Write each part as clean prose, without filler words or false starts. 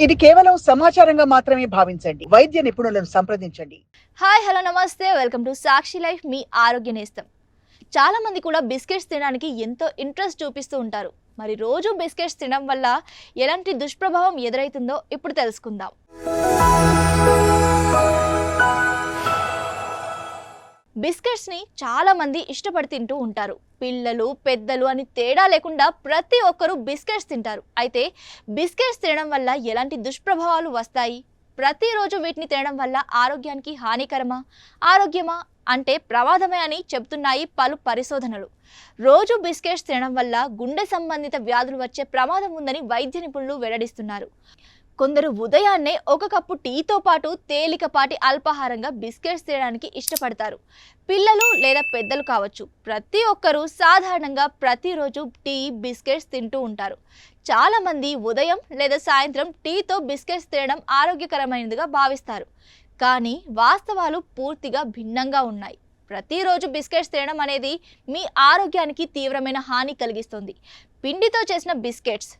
ఇది కేవలం సమాచారంగా మాత్రమే భావించండి. వైద్య నిపుణులను సంప్రదించండి. హాయ్ హలో నమస్తే వెల్కమ్ టు సాక్షి లైఫ్ మీ ఆరోగ్య నేస్తం. చాలా మంది కూడా బిస్కెట్స్ తినడానికి ఎంతో ఇంట్రెస్ట్ చూపిస్తూ ఉంటారు. మరి రోజు బిస్కెట్స్ తినడం వల్ల ఎలాంటి దుష్ప్రభావం ఎదురైతుందో ఇప్పుడు తెలుసుకుందాం. బిస్కెట్స్ని చాలా మంది ఇష్టపడి తింటూ ఉంటారు. పిల్లలు పెద్దలు అని తేడా లేకుండా ప్రతి ఒక్కరూ బిస్కెట్స్ తింటారు. అయితే బిస్కెట్స్ తినడం వల్ల ఎలాంటి దుష్ప్రభావాలు వస్తాయి? ప్రతిరోజు వీటిని తినడం వల్ల ఆరోగ్యానికి హానికరమా, ఆరోగ్యమా అంటే ప్రమాదమే అని చెబుతున్నాయి పలు పరిశోధనలు. రోజు బిస్కెట్స్ తినడం వల్ల గుండె సంబంధిత వ్యాధులు వచ్చే ప్రమాదం ఉందని వైద్య నిపుణులు వెల్లడిస్తున్నారు. కొందరు ఉదయాన్నే ఒక కప్పు టీతో పాటు తేలికపాటి అల్పాహారంగా బిస్కెట్స్ తినడానికి ఇష్టపడతారు. పిల్లలు లేదా పెద్దలు కావచ్చు, ప్రతి ఒక్కరూ సాధారణంగా ప్రతిరోజు టీ బిస్కెట్స్ తింటూ ఉంటారు. చాలామంది ఉదయం లేదా సాయంత్రం టీతో బిస్కెట్స్ తినడం ఆరోగ్యకరమైనదిగా భావిస్తారు. కానీ వాస్తవాలు పూర్తిగా భిన్నంగా ఉన్నాయి. ప్రతిరోజు బిస్కెట్స్ తినడం అనేది మీ ఆరోగ్యానికి తీవ్రమైన హాని కలిగిస్తుంది. పిండితో చేసిన బిస్కెట్స్,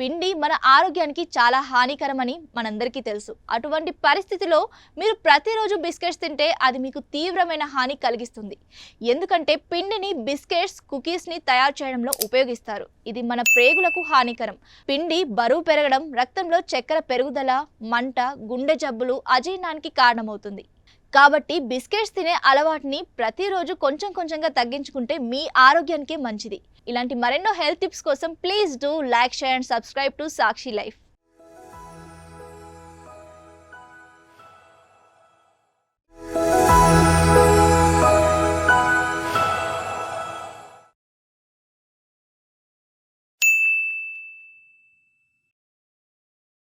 పిండి మన ఆరోగ్యానికి చాలా హానికరమని మనందరికీ తెలుసు. అటువంటి పరిస్థితిలో మీరు ప్రతిరోజు బిస్కెట్స్ తింటే అది మీకు తీవ్రమైన హాని కలిగిస్తుంది. ఎందుకంటే పిండిని బిస్కెట్స్, కుకీస్ని తయారు చేయడంలో ఉపయోగిస్తారు. ఇది మన ప్రేగులకు హానికరం. పిండి బరువు పెరగడం, రక్తంలో చక్కెర పెరుగుదల, మంట, గుండె జబ్బులు, అజీర్ణానికి కారణమవుతుంది. కాబట్టి బిస్కెట్స్ తినే అలవాటుని ప్రతిరోజు కొంచెం కొంచెంగా తగ్గించుకుంటే మీ ఆరోగ్యానికే మంచిది. ఇలాంటి మరెన్నో హెల్త్ టిప్స్ కోసం please do like, share and subscribe to Sakshi life.